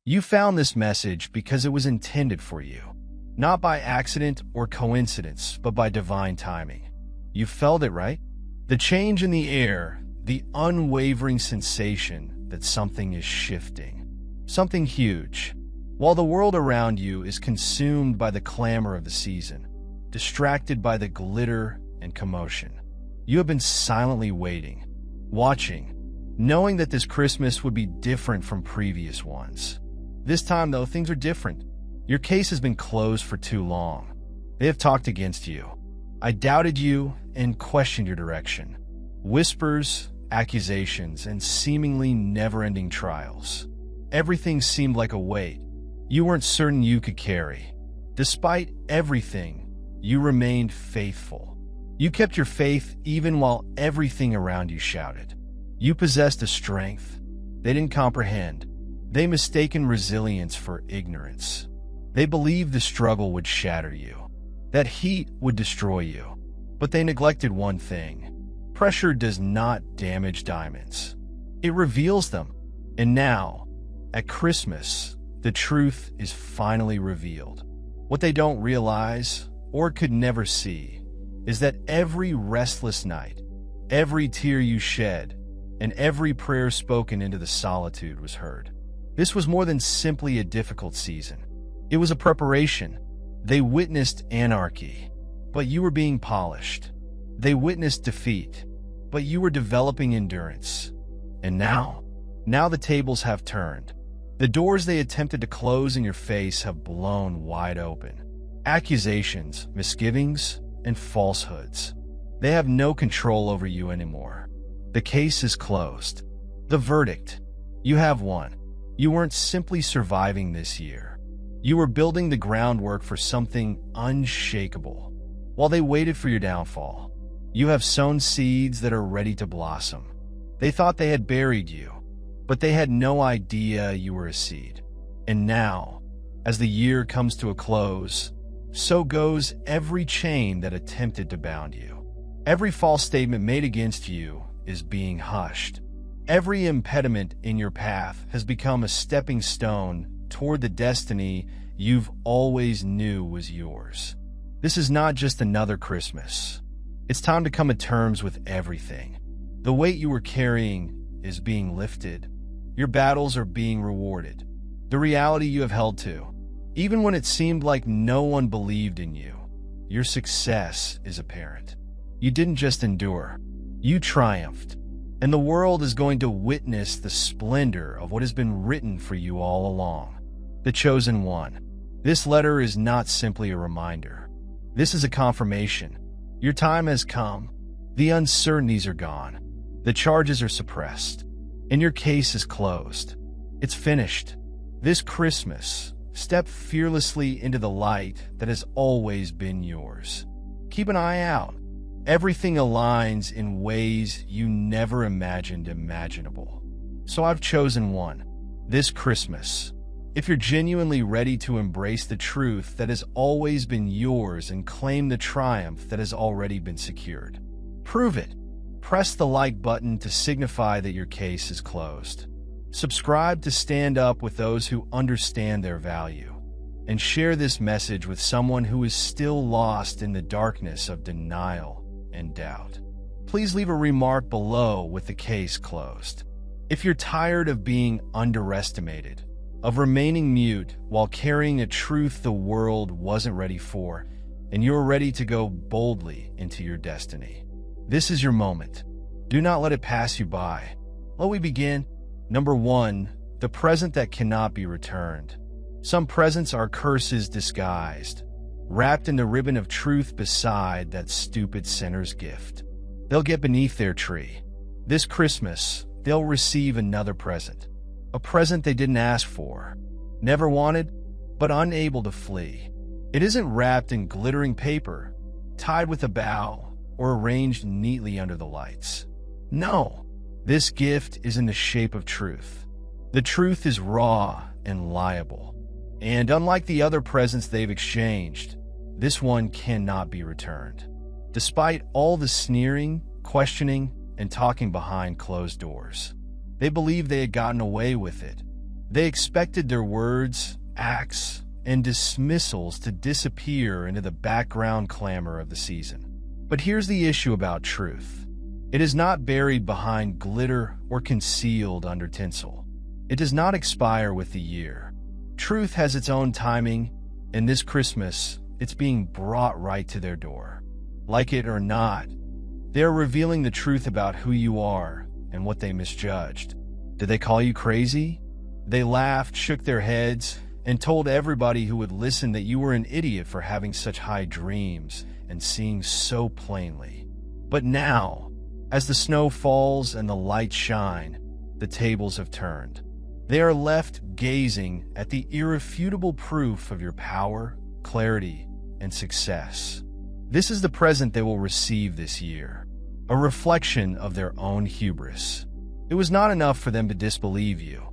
You found this message because it was intended for you, not by accident or coincidence, but by divine timing. You felt it, right? The change in the air, the unwavering sensation that something is shifting, something huge. While the world around you is consumed by the clamor of the season, distracted by the glitter and commotion, you have been silently waiting, watching, knowing that this Christmas would be different from previous ones. This time, though, things are different. Your case has been closed for too long. They have talked against you. I doubted you and questioned your direction. Whispers, accusations, and seemingly never-ending trials. Everything seemed like a weight you weren't certain you could carry. Despite everything, you remained faithful. You kept your faith even while everything around you shouted. You possessed a strength they didn't comprehend. They mistaken resilience for ignorance. They believed the struggle would shatter you, that heat would destroy you. But they neglected one thing. Pressure does not damage diamonds. It reveals them. And now, at Christmas, the truth is finally revealed. What they don't realize, or could never see, is that every restless night, every tear you shed, and every prayer spoken into the solitude was heard. This was more than simply a difficult season. It was a preparation. They witnessed anarchy, but you were being polished. They witnessed defeat, but you were developing endurance. And now the tables have turned. The doors they attempted to close in your face have blown wide open. Accusations, misgivings, and falsehoods. They have no control over you anymore. The case is closed. The verdict. You have won. You weren't simply surviving this year. You were building the groundwork for something unshakable. While they waited for your downfall, you have sown seeds that are ready to blossom. They thought they had buried you, but they had no idea you were a seed. And now, as the year comes to a close, so goes every chain that attempted to bound you. Every false statement made against you is being hushed. Every impediment in your path has become a stepping stone toward the destiny you've always knew was yours. This is not just another Christmas. It's time to come to terms with everything. The weight you were carrying is being lifted. Your battles are being rewarded. The reality you have held to, even when it seemed like no one believed in you, your success is apparent. You didn't just endure, you triumphed. And the world is going to witness the splendor of what has been written for you all along. The Chosen One. This letter is not simply a reminder. This is a confirmation. Your time has come. The uncertainties are gone. The charges are suppressed. And your case is closed. It's finished. This Christmas, step fearlessly into the light that has always been yours. Keep an eye out. Everything aligns in ways you never imagined imaginable. So I've chosen one. This Christmas. If you're genuinely ready to embrace the truth that has always been yours and claim the triumph that has already been secured, prove it. Press the like button to signify that your case is closed. Subscribe to stand up with those who understand their value. And share this message with someone who is still lost in the darkness of denial and doubt. Please leave a remark below with the case closed. If you're tired of being underestimated, of remaining mute while carrying a truth the world wasn't ready for, and you're ready to go boldly into your destiny, this is your moment. Do not let it pass you by. Let we begin. Number 1, the present that cannot be returned. Some presents are curses disguised, wrapped in the ribbon of truth beside that stupid sinner's gift. They'll get beneath their tree. This Christmas, they'll receive another present. A present they didn't ask for, never wanted, but unable to flee. It isn't wrapped in glittering paper, tied with a bow, or arranged neatly under the lights. No, this gift is in the shape of truth. The truth is raw and liable. And unlike the other presents they've exchanged, this one cannot be returned. Despite all the sneering, questioning, and talking behind closed doors, they believed they had gotten away with it. They expected their words, acts, and dismissals to disappear into the background clamor of the season. But here's the issue about truth. It is not buried behind glitter or concealed under tinsel. It does not expire with the year. Truth has its own timing, and this Christmas, it's being brought right to their door. Like it or not, they are revealing the truth about who you are and what they misjudged. Did they call you crazy? They laughed, shook their heads, and told everybody who would listen that you were an idiot for having such high dreams and seeing so plainly. But now, as the snow falls and the lights shine, the tables have turned. They are left gazing at the irrefutable proof of your power, clarity, and success. This is the present they will receive this year, a reflection of their own hubris. It was not enough for them to disbelieve you.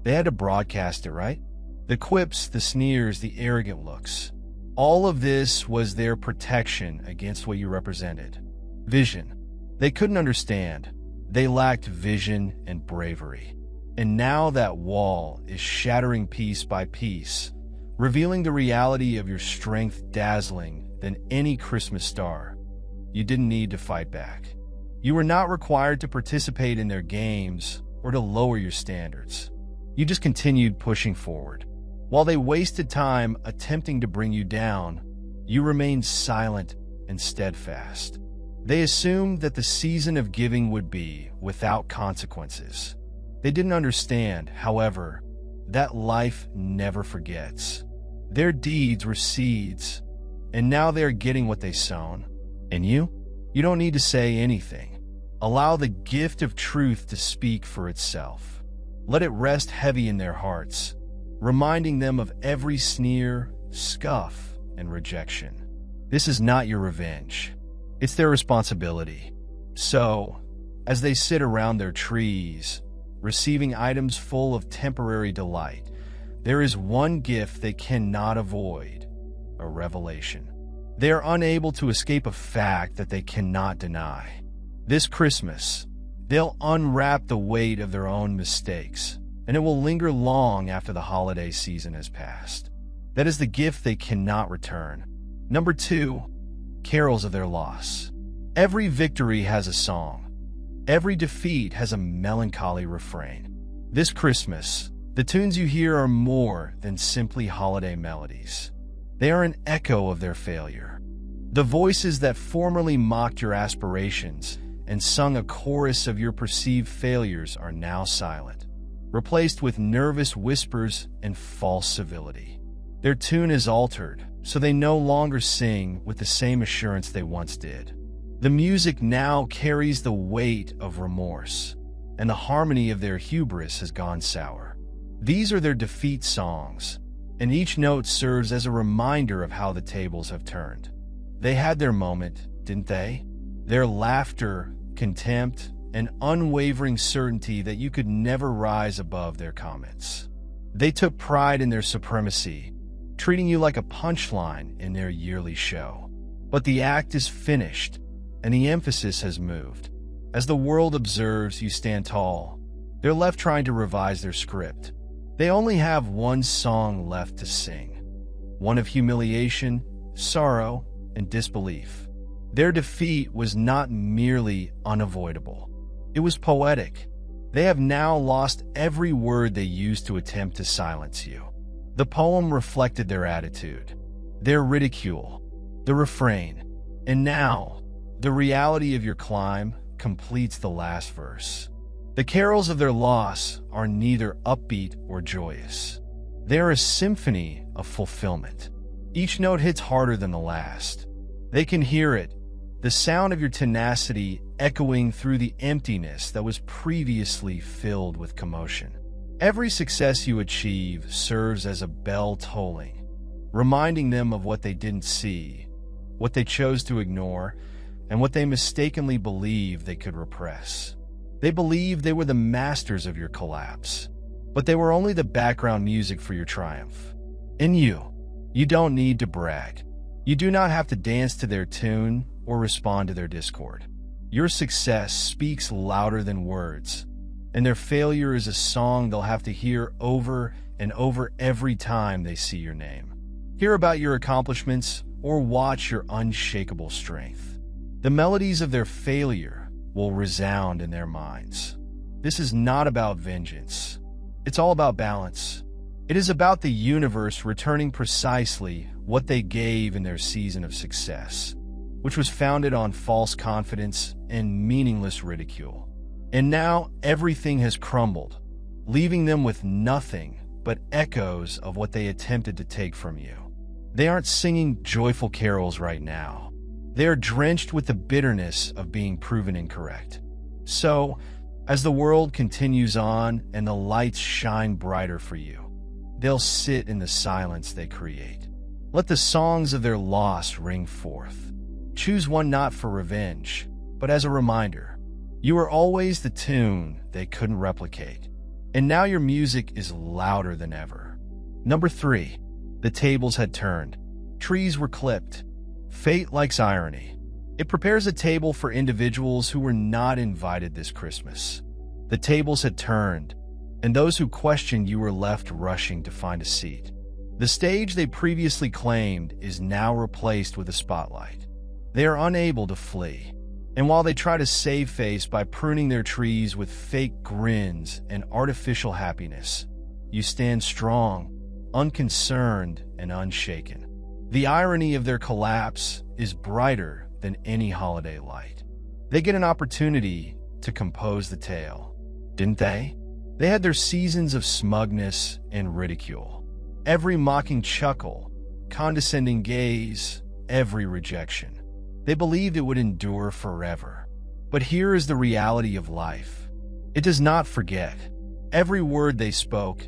They had to broadcast it, right? The quips, the sneers, the arrogant looks. All of this was their protection against what you represented. Vision. They couldn't understand. They lacked vision and bravery. And now that wall is shattering piece by piece, revealing the reality of your strength dazzling than any Christmas star. You didn't need to fight back. You were not required to participate in their games or to lower your standards. You just continued pushing forward. While they wasted time attempting to bring you down, you remained silent and steadfast. They assumed that the season of giving would be without consequences. They didn't understand, however, that life never forgets. Their deeds were seeds, and now they are getting what they sown. And you don't need to say anything. Allow the gift of truth to speak for itself. Let it rest heavy in their hearts, reminding them of every sneer, scuff, and rejection. This is not your revenge. It's their responsibility. So, as they sit around their trees, receiving items full of temporary delight, there is one gift they cannot avoid: a revelation. They are unable to escape a fact that they cannot deny. This Christmas, they'll unwrap the weight of their own mistakes, and it will linger long after the holiday season has passed. That is the gift they cannot return. Number 2, carols of their loss. Every victory has a song. Every defeat has a melancholy refrain. This Christmas, the tunes you hear are more than simply holiday melodies. They are an echo of their failure. The voices that formerly mocked your aspirations and sung a chorus of your perceived failures are now silent, replaced with nervous whispers and false civility. Their tune is altered, so they no longer sing with the same assurance they once did. The music now carries the weight of remorse, and the harmony of their hubris has gone sour. These are their defeat songs, and each note serves as a reminder of how the tables have turned. They had their moment, didn't they? Their laughter, contempt, and unwavering certainty that you could never rise above their comments. They took pride in their supremacy, treating you like a punchline in their yearly show. But the act is finished, and the emphasis has moved. As the world observes you stand tall, they're left trying to revise their script. They only have one song left to sing, one of humiliation, sorrow, and disbelief. Their defeat was not merely unavoidable. It was poetic. They have now lost every word they used to attempt to silence you. The poem reflected their attitude, their ridicule, the refrain, and now, the reality of your climb completes the last verse. The carols of their loss are neither upbeat or joyous. They are a symphony of fulfillment. Each note hits harder than the last. They can hear it, the sound of your tenacity echoing through the emptiness that was previously filled with commotion. Every success you achieve serves as a bell tolling, reminding them of what they didn't see, what they chose to ignore, and what they mistakenly believed they could repress. They believed they were the masters of your collapse, but they were only the background music for your triumph. And you don't need to brag. You do not have to dance to their tune or respond to their discord. Your success speaks louder than words, and their failure is a song they'll have to hear over and over every time they see your name. Hear about your accomplishments or watch your unshakable strength. The melodies of their failure will resound in their minds. This is not about vengeance. It's all about balance. It is about the universe returning precisely what they gave in their season of success, which was founded on false confidence and meaningless ridicule. And now everything has crumbled, leaving them with nothing but echoes of what they attempted to take from you. They aren't singing joyful carols right now. They are drenched with the bitterness of being proven incorrect. So, as the world continues on and the lights shine brighter for you, they'll sit in the silence they create. Let the songs of their loss ring forth. Choose one not for revenge, but as a reminder. You are always the tune they couldn't replicate. And now your music is louder than ever. Number 3. The tables had turned. Trees were clipped. Fate likes irony. It prepares a table for individuals who were not invited this Christmas. The tables had turned, and those who questioned you were left rushing to find a seat. The stage they previously claimed is now replaced with a spotlight. They are unable to flee, and while they try to save face by pruning their trees with fake grins and artificial happiness, you stand strong, unconcerned, and unshaken. The irony of their collapse is brighter than any holiday light. They get an opportunity to compose the tale, didn't they? They had their seasons of smugness and ridicule. Every mocking chuckle, condescending gaze, every rejection. They believed it would endure forever. But here is the reality of life. It does not forget. Every word they spoke,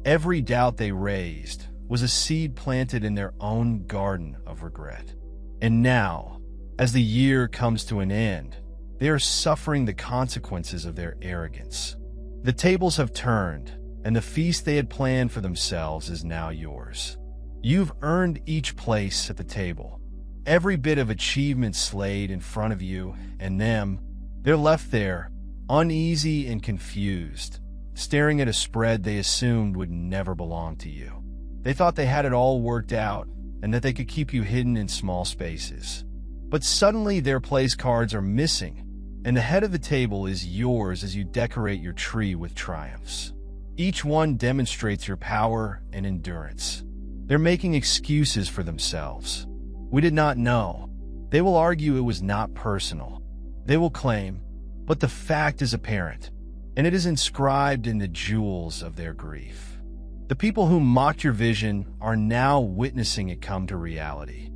every doubt they raised, was a seed planted in their own garden of regret. And now, as the year comes to an end, they are suffering the consequences of their arrogance. The tables have turned, and the feast they had planned for themselves is now yours. You've earned each place at the table. Every bit of achievement slayed in front of you and them, they're left there, uneasy and confused, staring at a spread they assumed would never belong to you. They thought they had it all worked out and that they could keep you hidden in small spaces. But suddenly their place cards are missing, and the head of the table is yours as you decorate your tree with triumphs. Each one demonstrates your power and endurance. They're making excuses for themselves. We did not know. They will argue it was not personal. They will claim, but the fact is apparent, and it is inscribed in the jewels of their grief. The people who mocked your vision are now witnessing it come to reality,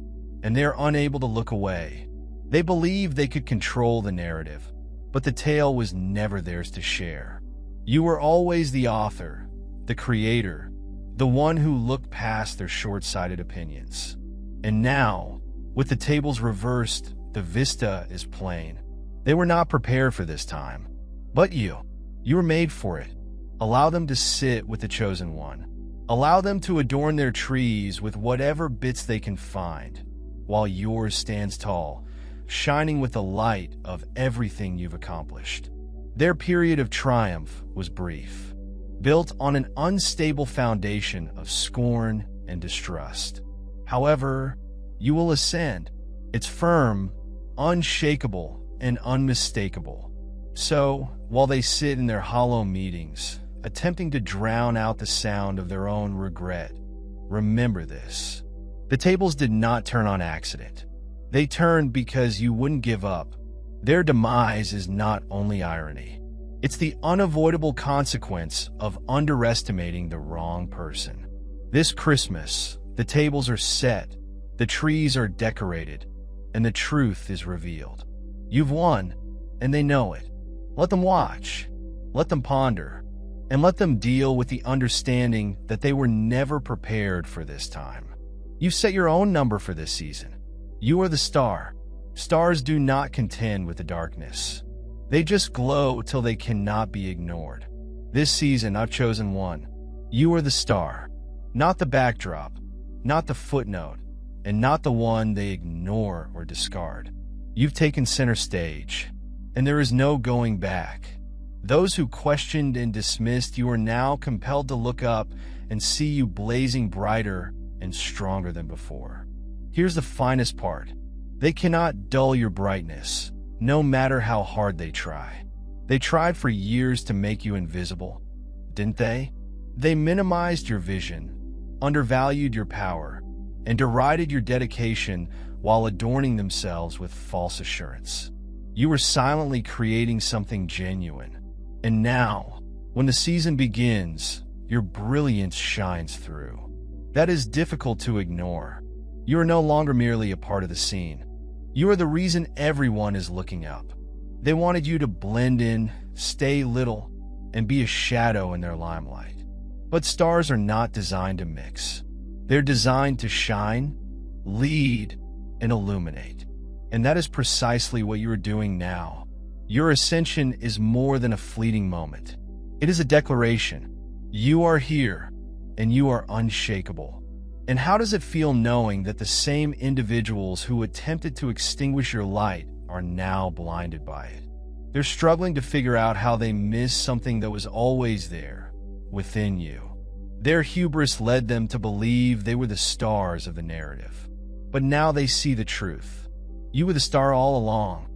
and they are unable to look away. They believed they could control the narrative, but the tale was never theirs to share. You were always the author, the creator, the one who looked past their short-sighted opinions. And now, with the tables reversed, the vista is plain. They were not prepared for this time. But you were made for it. Allow them to sit with the chosen one. Allow them to adorn their trees with whatever bits they can find, while yours stands tall, shining with the light of everything you've accomplished. Their period of triumph was brief, built on an unstable foundation of scorn and distrust. However, you will ascend. It's firm, unshakable, and unmistakable. So, while they sit in their hollow meetings, attempting to drown out the sound of their own regret, remember this. The tables did not turn on accident. They turned because you wouldn't give up. Their demise is not only irony. It's the unavoidable consequence of underestimating the wrong person. This Christmas, the tables are set, the trees are decorated, and the truth is revealed. You've won, and they know it. Let them watch, let them ponder, and let them deal with the understanding that they were never prepared for this time. You've set your own number for this season. You are the star. Stars do not contend with the darkness. They just glow till they cannot be ignored. This season, I've chosen one. You are the star, not the backdrop, not the footnote, and not the one they ignore or discard. You've taken center stage, and there is no going back. Those who questioned and dismissed you are now compelled to look up and see you blazing brighter and stronger than before. Here's the finest part. They cannot dull your brightness, no matter how hard they try. They tried for years to make you invisible, didn't they? They minimized your vision, undervalued your power, and derided your dedication while adorning themselves with false assurance. You were silently creating something genuine. And now, when the season begins, your brilliance shines through. That is difficult to ignore. You are no longer merely a part of the scene. You are the reason everyone is looking up. They wanted you to blend in, stay little, and be a shadow in their limelight. But stars are not designed to mix. They're designed to shine, lead, and illuminate. And that is precisely what you are doing now. Your ascension is more than a fleeting moment. It is a declaration. You are here, and you are unshakable. And how does it feel knowing that the same individuals who attempted to extinguish your light are now blinded by it? They're struggling to figure out how they missed something that was always there, within you. Their hubris led them to believe they were the stars of the narrative. But now they see the truth. You were the star all along.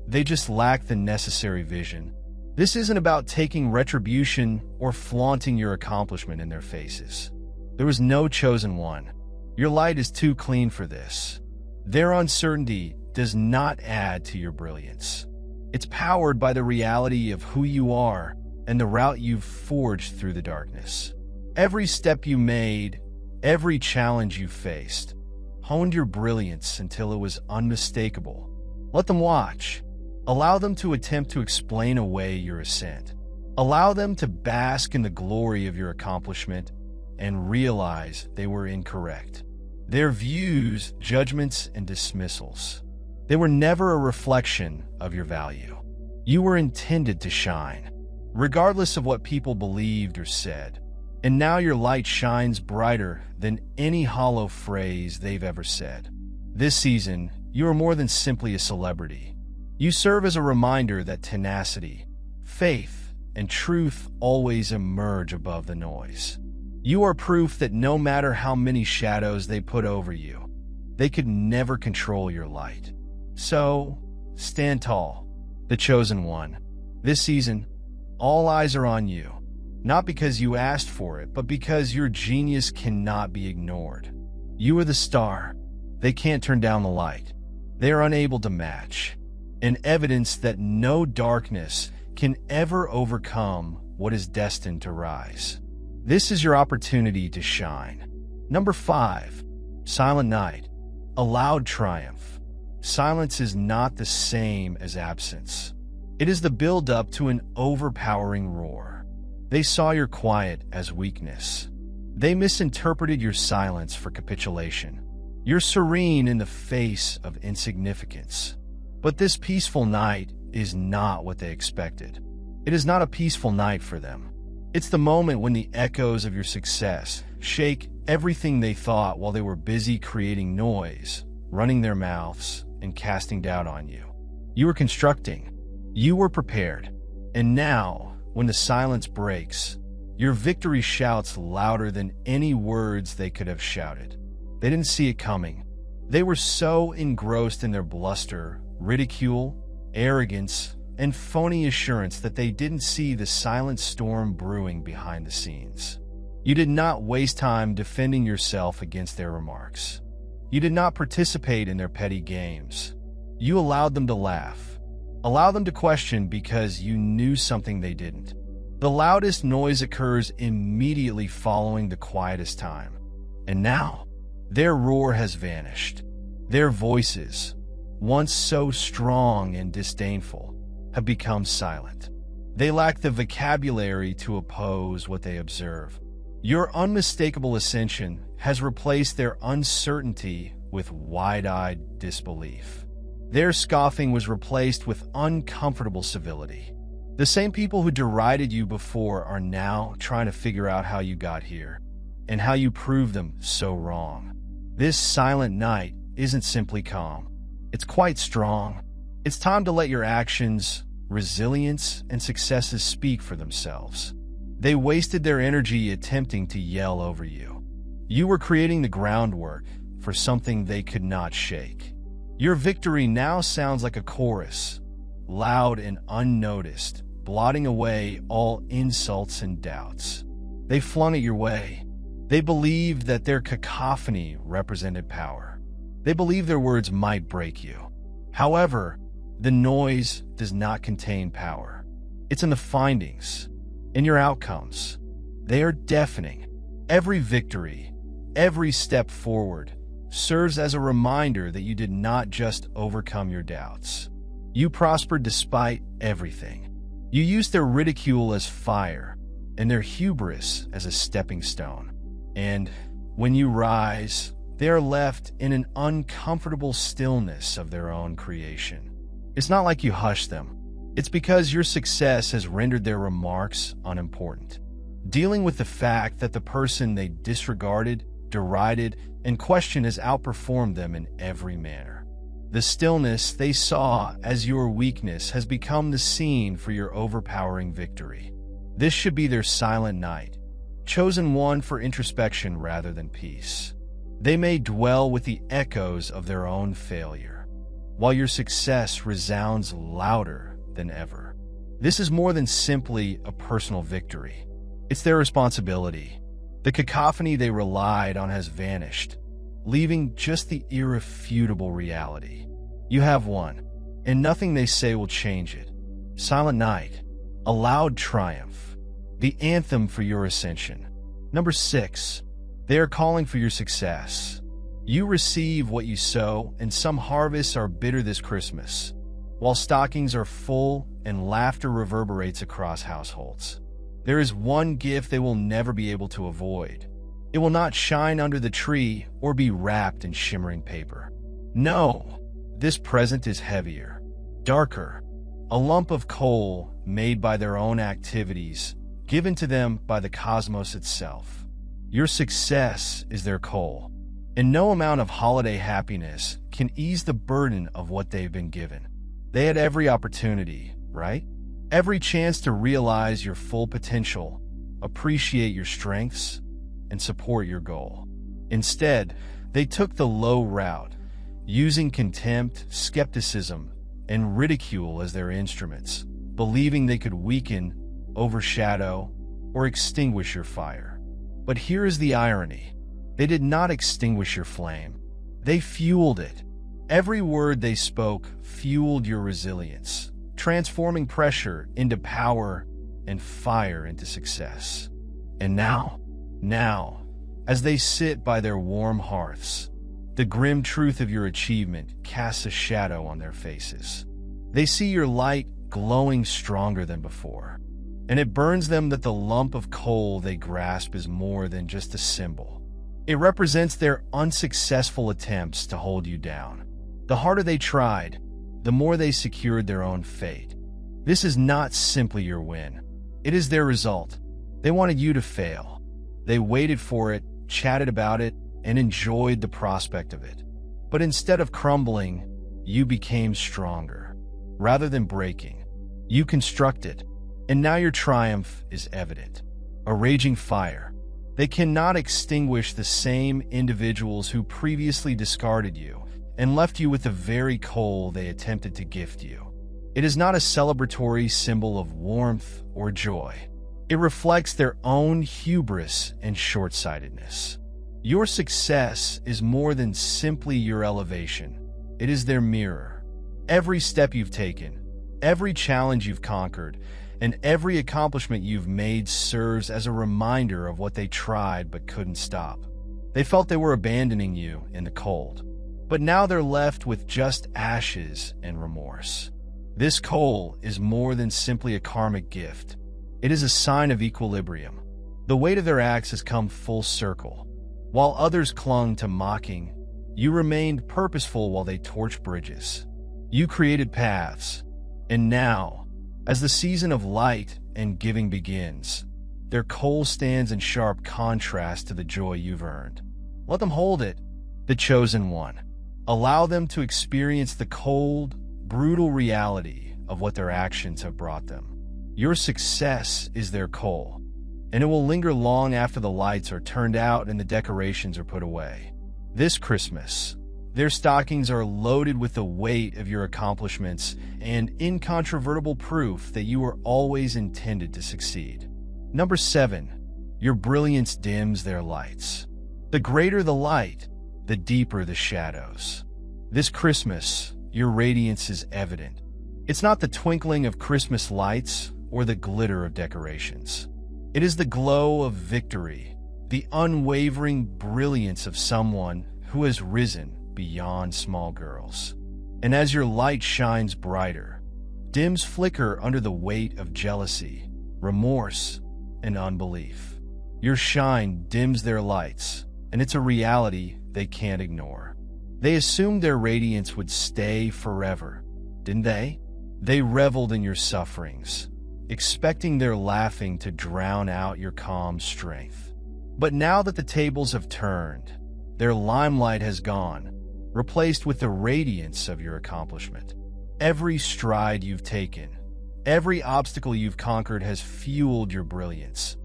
They just lacked the necessary vision. This isn't about taking retribution or flaunting your accomplishment in their faces. There was no chosen one. Your light is too clean for this. Their uncertainty does not add to your brilliance. It's powered by the reality of who you are and the route you've forged through the darkness. Every step you made, every challenge you faced, honed your brilliance until it was unmistakable. Let them watch. Allow them to attempt to explain away your ascent. Allow them to bask in the glory of your accomplishment and realize they were incorrect. Their views, judgments, and dismissals, they were never a reflection of your value. You were intended to shine, regardless of what people believed or said. And now your light shines brighter than any hollow phrase they've ever said. This season, you are more than simply a celebrity. You serve as a reminder that tenacity, faith, and truth always emerge above the noise. You are proof that no matter how many shadows they put over you, they could never control your light. So, stand tall, the chosen one. This season, all eyes are on you. Not because you asked for it, but because your genius cannot be ignored. You are the star. They can't turn down the light. They are unable to match. And evidence that no darkness can ever overcome what is destined to rise. This is your opportunity to shine. Number 5, silent night, a loud triumph. Silence is not the same as absence. It is the build-up to an overpowering roar. They saw your quiet as weakness. They misinterpreted your silence for capitulation. You're serene in the face of insignificance. But this peaceful night is not what they expected. It is not a peaceful night for them. It's the moment when the echoes of your success shake everything they thought while they were busy creating noise, running their mouths, and casting doubt on you. You were constructing. You were prepared. And now, when the silence breaks, your victory shouts louder than any words they could have shouted. They didn't see it coming. They were so engrossed in their bluster, ridicule, arrogance, and phony assurance that they didn't see the silent storm brewing behind the scenes. You did not waste time defending yourself against their remarks. You did not participate in their petty games. You allowed them to laugh. Allow them to question because you knew something they didn't. The loudest noise occurs immediately following the quietest time. And now, their roar has vanished. Their voices, once so strong and disdainful, have become silent. They lack the vocabulary to oppose what they observe. Your unmistakable ascension has replaced their uncertainty with wide-eyed disbelief. Their scoffing was replaced with uncomfortable civility. The same people who derided you before are now trying to figure out how you got here and how you proved them so wrong. This silent night isn't simply calm. It's quite strong. It's time to let your actions, resilience, and successes speak for themselves. They wasted their energy attempting to yell over you. You were creating the groundwork for something they could not shake. Your victory now sounds like a chorus, loud and unnoticed, blotting away all insults and doubts. They flung it your way. They believed that their cacophony represented power. They believed their words might break you. However, the noise does not contain power. It's in the findings, in your outcomes. They are deafening. Every victory, every step forward, serves as a reminder that you did not just overcome your doubts. You prospered despite everything. You used their ridicule as fire and their hubris as a stepping stone. And when you rise, they are left in an uncomfortable stillness of their own creation. It's not like you hushed them. It's because your success has rendered their remarks unimportant. Dealing with the fact that the person they disregarded, derided, and questioned has outperformed them in every manner. The stillness they saw as your weakness has become the scene for your overpowering victory. This should be their silent night, chosen one for introspection rather than peace. They may dwell with the echoes of their own failure, while your success resounds louder than ever. This is more than simply a personal victory. It's their responsibility. The cacophony they relied on has vanished, leaving just the irrefutable reality. You have won, and nothing they say will change it. Silent night, a loud triumph, the anthem for your ascension. Number 6, they are calling for your success. You receive what you sow, and some harvests are bitter this Christmas, while stockings are full and laughter reverberates across households. There is one gift they will never be able to avoid. It will not shine under the tree or be wrapped in shimmering paper. No, this present is heavier, darker, a lump of coal made by their own activities, given to them by the cosmos itself. Your success is their coal, and no amount of holiday happiness can ease the burden of what they've been given. They had every opportunity, right? Every chance to realize your full potential, appreciate your strengths, and support your goal. Instead, they took the low route, using contempt, skepticism, and ridicule as their instruments, believing they could weaken, overshadow, or extinguish your fire. But here is the irony. They did not extinguish your flame. They fueled it. Every word they spoke fueled your resilience, transforming pressure into power and fire into success. And now, as they sit by their warm hearths, the grim truth of your achievement casts a shadow on their faces. They see your light glowing stronger than before, and it burns them that the lump of coal they grasp is more than just a symbol. It represents their unsuccessful attempts to hold you down. The harder they tried, the more they secured their own fate. This is not simply your win. It is their result. They wanted you to fail. They waited for it, chatted about it, and enjoyed the prospect of it. But instead of crumbling, you became stronger. Rather than breaking, you constructed, and now your triumph is evident. A raging fire. They cannot extinguish the same individuals who previously discarded you and left you with the very coal they attempted to gift you. It is not a celebratory symbol of warmth or joy. It reflects their own hubris and short-sightedness. Your success is more than simply your elevation. It is their mirror. Every step you've taken, every challenge you've conquered, and every accomplishment you've made serves as a reminder of what they tried but couldn't stop. They felt they were abandoning you in the cold, but now they're left with just ashes and remorse. This coal is more than simply a karmic gift. It is a sign of equilibrium. The weight of their axe has come full circle. While others clung to mocking, you remained purposeful while they torched bridges. You created paths, and now, as the season of light and giving begins, their coal stands in sharp contrast to the joy you've earned. Let them hold it, the chosen one. Allow them to experience the cold, brutal reality of what their actions have brought them. Your success is their coal, and it will linger long after the lights are turned out and the decorations are put away. This Christmas, their stockings are loaded with the weight of your accomplishments and incontrovertible proof that you were always intended to succeed. Number 7. Your brilliance dims their lights. The greater the light, the deeper the shadows. This Christmas, your radiance is evident. It's not the twinkling of Christmas lights or the glitter of decorations. It is the glow of victory, the unwavering brilliance of someone who has risen beyond small girls. And as your light shines brighter, dims flicker under the weight of jealousy, remorse, and unbelief. Your shine dims their lights, and it's a reality they can't ignore. They assumed their radiance would stay forever, didn't they? They reveled in your sufferings, expecting their laughing to drown out your calm strength. But now that the tables have turned, their limelight has gone, replaced with the radiance of your accomplishment. Every stride you've taken, every obstacle you've conquered has fueled your brilliance,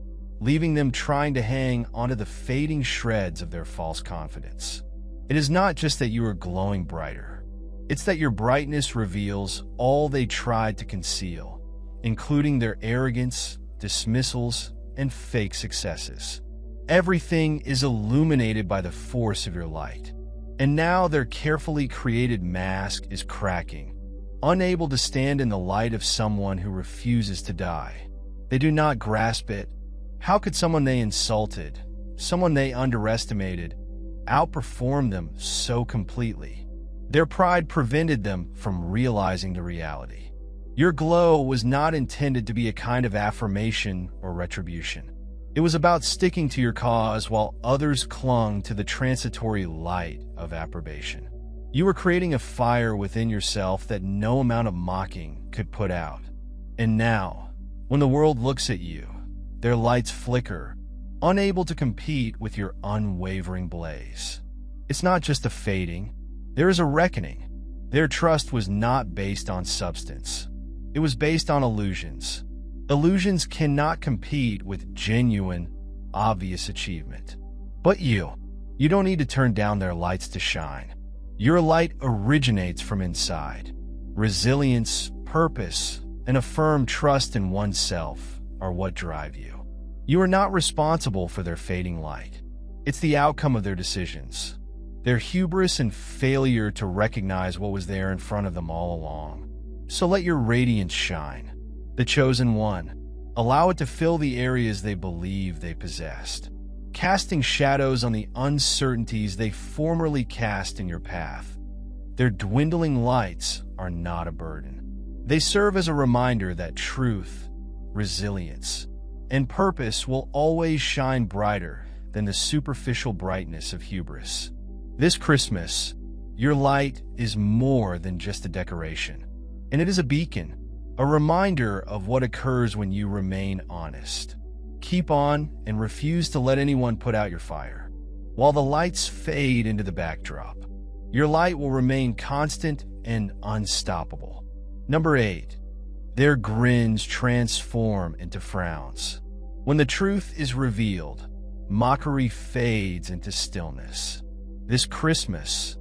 leaving them trying to hang onto the fading shreds of their false confidence. It is not just that you are glowing brighter. It's that your brightness reveals all they tried to conceal, including their arrogance, dismissals, and fake successes. Everything is illuminated by the force of your light. And now their carefully created mask is cracking, unable to stand in the light of someone who refuses to die. They do not grasp it. How could someone they insulted, someone they underestimated, outperform them so completely? Their pride prevented them from realizing the reality. Your glow was not intended to be a kind of affirmation or retribution. It was about sticking to your cause while others clung to the transitory light of approbation. You were creating a fire within yourself that no amount of mocking could put out. And now, when the world looks at you, their lights flicker, unable to compete with your unwavering blaze. It's not just a fading. There is a reckoning. Their trust was not based on substance. It was based on illusions. Illusions cannot compete with genuine, obvious achievement. But you don't need to turn down their lights to shine. Your light originates from inside. Resilience, purpose, and a firm trust in oneself are what drive you. You are not responsible for their fading light. It's the outcome of their decisions, their hubris and failure to recognize what was there in front of them all along. So let your radiance shine. The chosen one. Allow it to fill the areas they believe they possessed, casting shadows on the uncertainties they formerly cast in your path. Their dwindling lights are not a burden. They serve as a reminder that truth, resilience, and purpose will always shine brighter than the superficial brightness of hubris. This Christmas, your light is more than just a decoration, and it is a beacon, a reminder of what occurs when you remain honest. Keep on and refuse to let anyone put out your fire. While the lights fade into the backdrop, your light will remain constant and unstoppable. Number 8. Their grins transform into frowns. When the truth is revealed, mockery fades into stillness. This Christmas,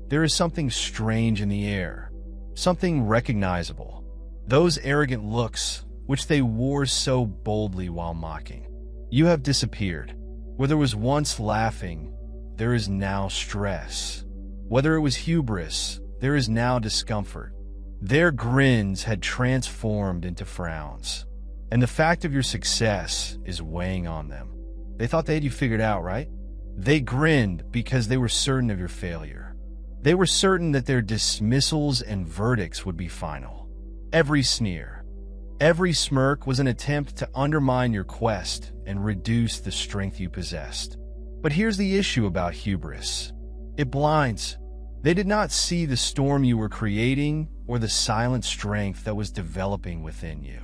there is something strange in the air, something recognizable. Those arrogant looks, which they wore so boldly while mocking. You have disappeared. Where there was once laughing, there is now stress. Whether it was hubris, there is now discomfort. Their grins had transformed into frowns, and the fact of your success is weighing on them. They thought they had you figured out, right? They grinned because they were certain of your failure. They were certain that their dismissals and verdicts would be final. Every sneer, every smirk was an attempt to undermine your quest and reduce the strength you possessed. But here's the issue about hubris. It blinds. They did not see the storm you were creating or the silent strength that was developing within you.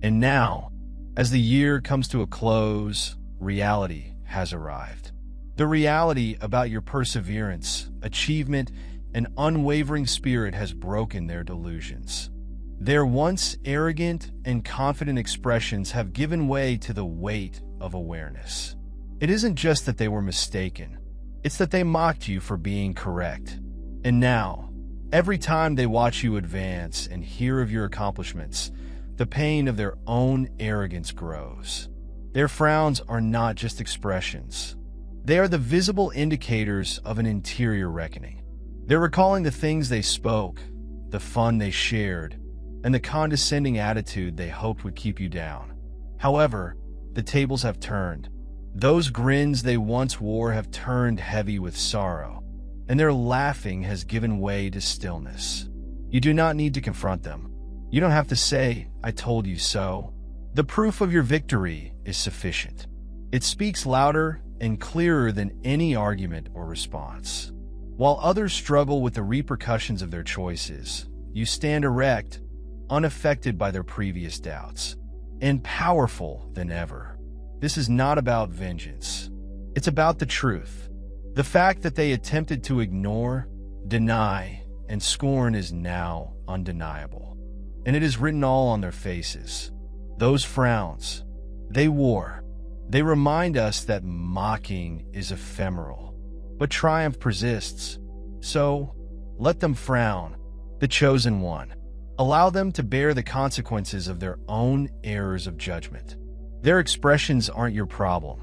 And now, as the year comes to a close, reality has arrived. The reality about your perseverance, achievement, and unwavering spirit has broken their delusions. Their once arrogant and confident expressions have given way to the weight of awareness. It isn't just that they were mistaken, it's that they mocked you for being correct. And now, every time they watch you advance and hear of your accomplishments, the pain of their own arrogance grows. Their frowns are not just expressions. They are the visible indicators of an interior reckoning. They're recalling the things they spoke, the fun they shared, and the condescending attitude they hoped would keep you down. However, the tables have turned. Those grins they once wore have turned heavy with sorrow, and their laughing has given way to stillness. You do not need to confront them. You don't have to say, "I told you so." The proof of your victory is sufficient. It speaks louder and clearer than any argument or response. While others struggle with the repercussions of their choices, you stand erect, unaffected by their previous doubts, and powerful than ever. This is not about vengeance. It's about the truth. The fact that they attempted to ignore, deny, and scorn is now undeniable. And it is written all on their faces. Those frowns they wore, they remind us that mocking is ephemeral, but triumph persists. So, let them frown, the chosen one. Allow them to bear the consequences of their own errors of judgment. Their expressions aren't your problem.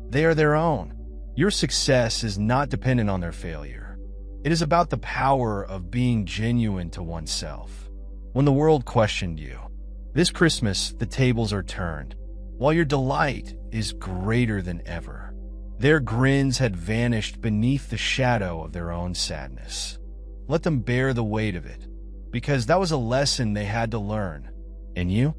They are their own. Your success is not dependent on their failure. It is about the power of being genuine to oneself. When the world questioned you, this Christmas the tables are turned, while your delight is greater than ever. Their grins had vanished beneath the shadow of their own sadness. Let them bear the weight of it, because that was a lesson they had to learn. And you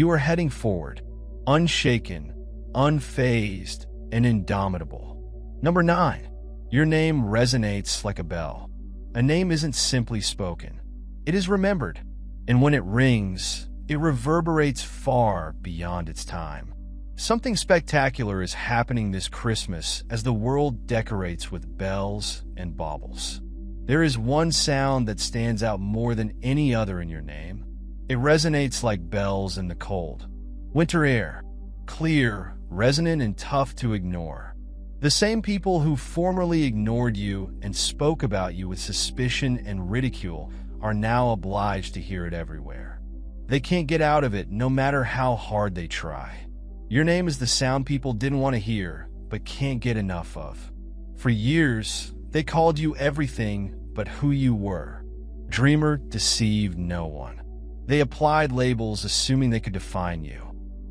are heading forward, unshaken, unfazed, and indomitable. Number 9, your name resonates like a bell. A name isn't simply spoken. It is remembered, and when it rings, it reverberates far beyond its time. Something spectacular is happening this Christmas as the world decorates with bells and baubles. There is one sound that stands out more than any other in your name. It resonates like bells in the cold winter air, clear, resonant, and tough to ignore. The same people who formerly ignored you and spoke about you with suspicion and ridicule are now obliged to hear it everywhere. They can't get out of it no matter how hard they try. Your name is the sound people didn't want to hear, but can't get enough of. For years, they called you everything but who you were. Dreamer deceived no one. They applied labels assuming they could define you.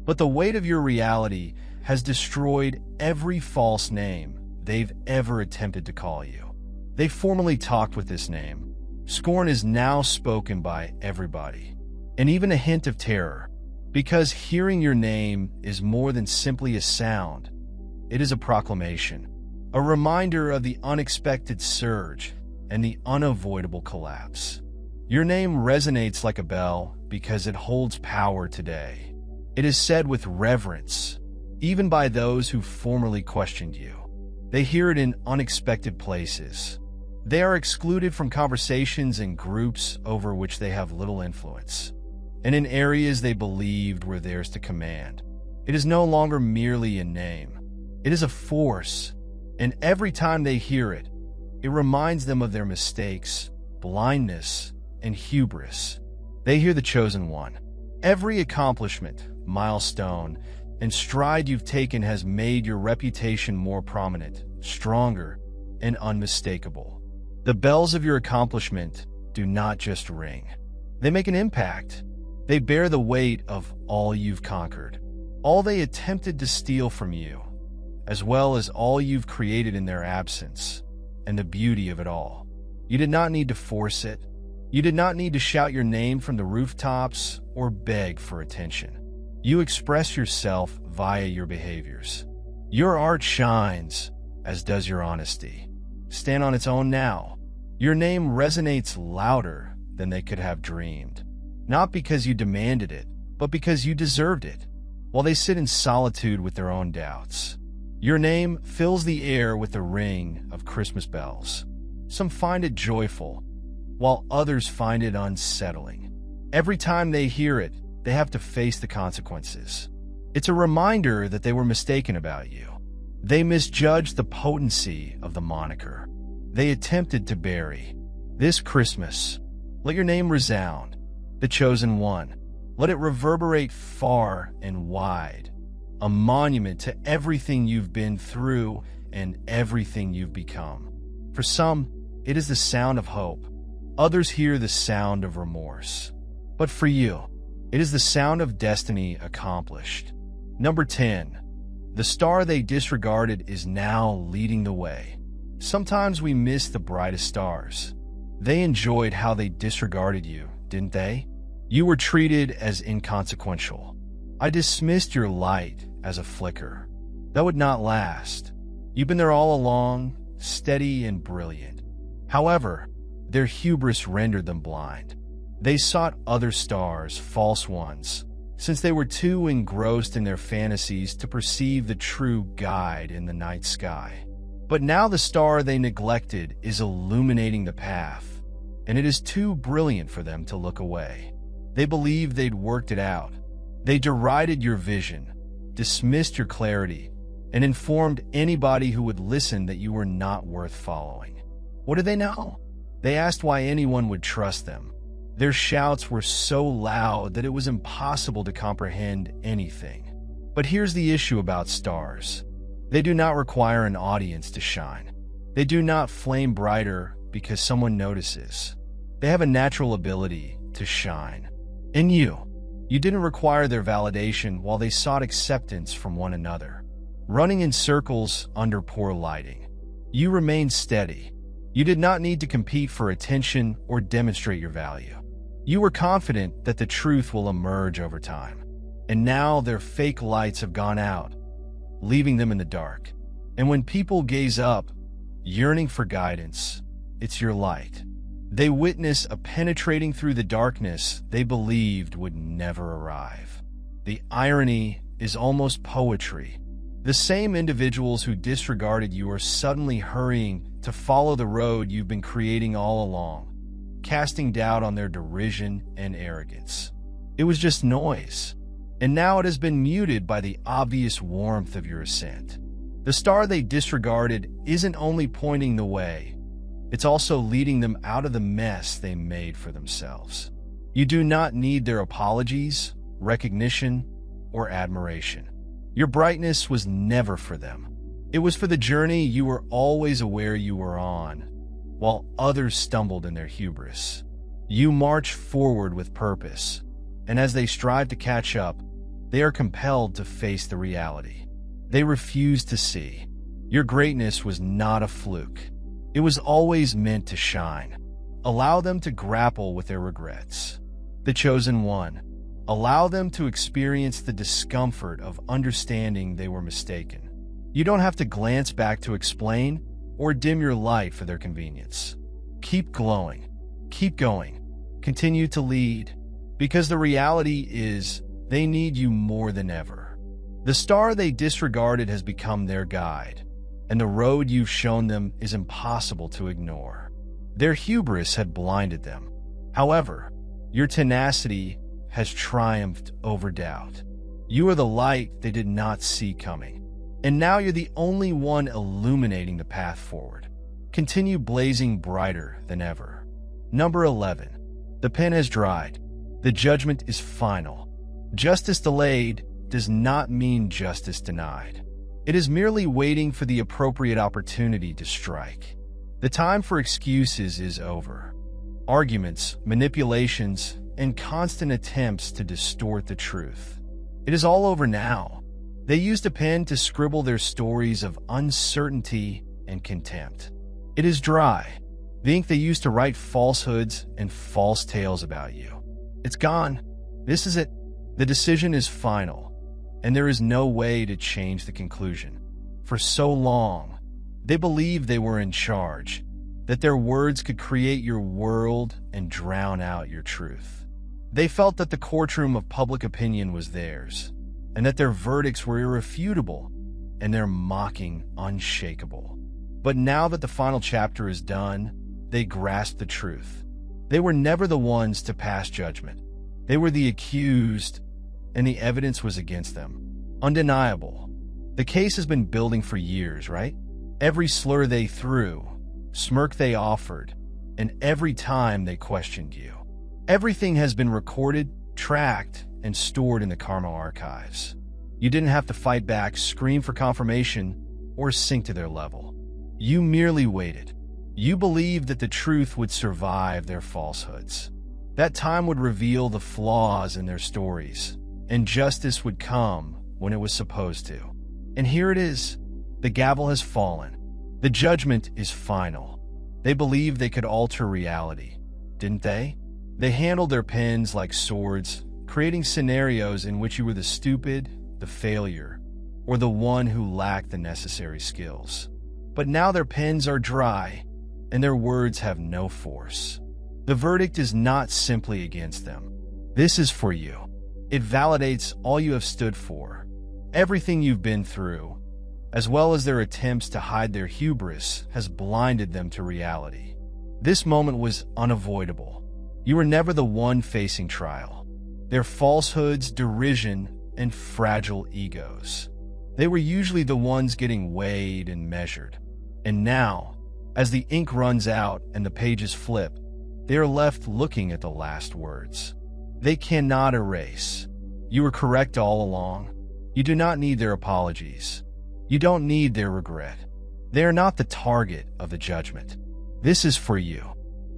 But the weight of your reality has destroyed every false name they've ever attempted to call you. They formerly talked with this name. Scorn is now spoken by everybody, and even a hint of terror, because hearing your name is more than simply a sound. It is a proclamation, a reminder of the unexpected surge and the unavoidable collapse. Your name resonates like a bell because it holds power today. It is said with reverence, even by those who formerly questioned you. They hear it in unexpected places. They are excluded from conversations and groups over which they have little influence, and in areas they believed were theirs to command. It is no longer merely a name. It is a force, and every time they hear it, it reminds them of their mistakes, blindness, and hubris. They hear the chosen one. Every accomplishment, milestone, and stride you've taken has made your reputation more prominent, stronger, and unmistakable. The bells of your accomplishment do not just ring. They make an impact. They bear the weight of all you've conquered, all they attempted to steal from you, as well as all you've created in their absence, and the beauty of it all. You did not need to force it. You did not need to shout your name from the rooftops or beg for attention. You express yourself via your behaviors. Your art shines, as does your honesty. Stand on its own now. Your name resonates louder than they could have dreamed. Not because you demanded it, but because you deserved it. While they sit in solitude with their own doubts, your name fills the air with the ring of Christmas bells. Some find it joyful, while others find it unsettling. Every time they hear it, they have to face the consequences. It's a reminder that they were mistaken about you. They misjudged the potency of the moniker they attempted to bury. This Christmas, let your name resound, the chosen one. Let it reverberate far and wide, a monument to everything you've been through and everything you've become. For some, it is the sound of hope. Others hear the sound of remorse. But for you, it is the sound of destiny accomplished. Number 10. The star they disregarded is now leading the way. Sometimes we miss the brightest stars. They enjoyed how they disregarded you, didn't they? You were treated as inconsequential. I dismissed your light as a flicker. That would not last. You've been there all along, steady and brilliant. However, their hubris rendered them blind. They sought other stars, false ones, since they were too engrossed in their fantasies to perceive the true guide in the night sky. But now the star they neglected is illuminating the path, and it is too brilliant for them to look away. They believed they'd worked it out. They derided your vision, dismissed your clarity, and informed anybody who would listen that you were not worth following. What did they know? They asked why anyone would trust them. Their shouts were so loud that it was impossible to comprehend anything. But here's the issue about stars. They do not require an audience to shine. They do not flame brighter because someone notices. They have a natural ability to shine. And you didn't require their validation while they sought acceptance from one another, running in circles under poor lighting. You remained steady. You did not need to compete for attention or demonstrate your value. You were confident that the truth will emerge over time. And now their fake lights have gone out, leaving them in the dark. And when people gaze up, yearning for guidance, it's your light. They witness a penetrating through the darkness they believed would never arrive. The irony is almost poetry. The same individuals who disregarded you are suddenly hurrying to follow the road you've been creating all along, casting doubt on their derision and arrogance. It was just noise, and now it has been muted by the obvious warmth of your ascent. The star they disregarded isn't only pointing the way, it's also leading them out of the mess they made for themselves. You do not need their apologies, recognition, or admiration. Your brightness was never for them. It was for the journey you were always aware you were on, while others stumbled in their hubris. You march forward with purpose, and as they strive to catch up, they are compelled to face the reality they refuse to see. Your greatness was not a fluke. It was always meant to shine. Allow them to grapple with their regrets. The chosen one. Allow them to experience the discomfort of understanding they were mistaken. You don't have to glance back to explain or dim your light for their convenience. Keep glowing. Keep going. Continue to lead. Because the reality is, they need you more than ever. The star they disregarded has become their guide, and the road you've shown them is impossible to ignore. Their hubris had blinded them. However, your tenacity has triumphed over doubt. You are the light they did not see coming, and now you're the only one illuminating the path forward. Continue blazing brighter than ever. Number 11. The pen has dried. The judgment is final. Justice delayed does not mean justice denied. It is merely waiting for the appropriate opportunity to strike. The time for excuses is over. Arguments, manipulations, and constant attempts to distort the truth. It is all over now. They used a pen to scribble their stories of uncertainty and contempt. It is dry. The ink they used to write falsehoods and false tales about you. It's gone. This is it. The decision is final, and there is no way to change the conclusion. For so long, they believed they were in charge, that their words could create your world and drown out your truth. They felt that the courtroom of public opinion was theirs, and that their verdicts were irrefutable and their mocking unshakable. But now that the final chapter is done, they grasp the truth. They were never the ones to pass judgment. They were the accused, and the evidence was against them. Undeniable. The case has been building for years, right? Every slur they threw, smirk they offered, and every time they questioned you. Everything has been recorded, tracked, and stored in the Karma archives. You didn't have to fight back, scream for confirmation, or sink to their level. You merely waited. You believed that the truth would survive their falsehoods. That time would reveal the flaws in their stories, and justice would come when it was supposed to. And here it is. The gavel has fallen. The judgment is final. They believed they could alter reality, didn't they? They handled their pens like swords, creating scenarios in which you were the stupid, the failure, or the one who lacked the necessary skills. But now their pens are dry, and their words have no force. The verdict is not simply against them. This is for you. It validates all you have stood for, everything you've been through, as well as their attempts to hide their hubris has blinded them to reality. This moment was unavoidable. You were never the one facing trial. Their falsehoods, derision, and fragile egos. They were usually the ones getting weighed and measured. And now, as the ink runs out and the pages flip, they are left looking at the last words. They cannot erase. You were correct all along. You do not need their apologies. You don't need their regret. They are not the target of the judgment. This is for you.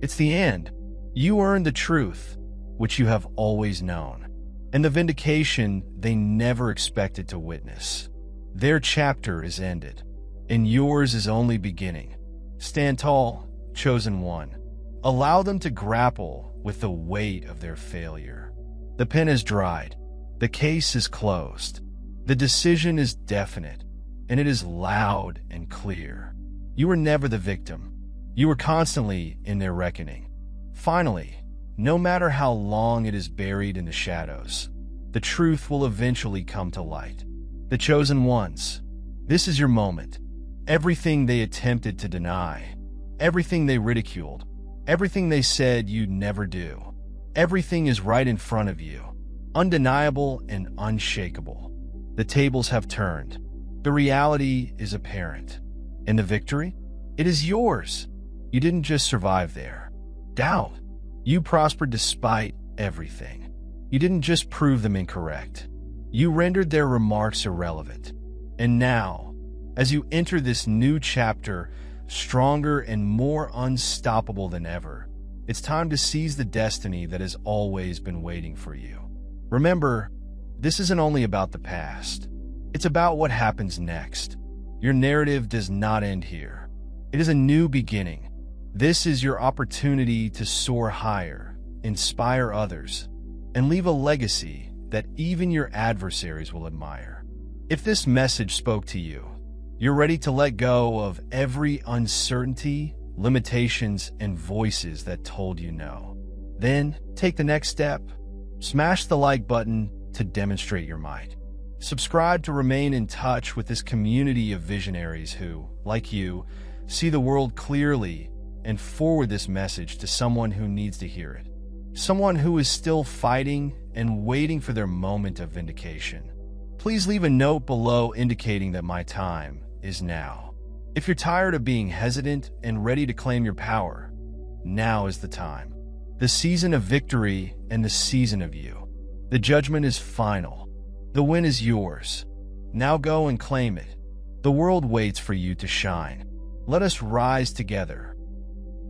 It's the end. You earned the truth, which you have always known, and the vindication they never expected to witness. Their chapter is ended, and yours is only beginning. Stand tall, chosen one. Allow them to grapple with the weight of their failure. The pen is dried. The case is closed. The decision is definite, and it is loud and clear. You were never the victim. You were constantly in their reckoning. Finally, no matter how long it is buried in the shadows, the truth will eventually come to light. The chosen ones, this is your moment. Everything they attempted to deny, everything they ridiculed, everything they said you'd never do, everything is right in front of you, undeniable and unshakable. The tables have turned. The reality is apparent. And the victory? It is yours. You didn't just survive their doubt. You prospered despite everything. You didn't just prove them incorrect. You rendered their remarks irrelevant. And now, as you enter this new chapter, stronger and more unstoppable than ever, it's time to seize the destiny that has always been waiting for you. Remember, this isn't only about the past. It's about what happens next. Your narrative does not end here. It is a new beginning. This is your opportunity to soar higher, inspire others, and leave a legacy that even your adversaries will admire. If this message spoke to you, you're ready to let go of every uncertainty, limitations, and voices that told you no. Then take the next step. Smash the like button to demonstrate your might. Subscribe to remain in touch with this community of visionaries who, like you, see the world clearly and forward this message to someone who needs to hear it. Someone who is still fighting and waiting for their moment of vindication. Please leave a note below indicating that my time is now. If you're tired of being hesitant and ready to claim your power, now is the time. The season of victory and the season of you. The judgment is final. The win is yours. Now go and claim it. The world waits for you to shine. Let us rise together,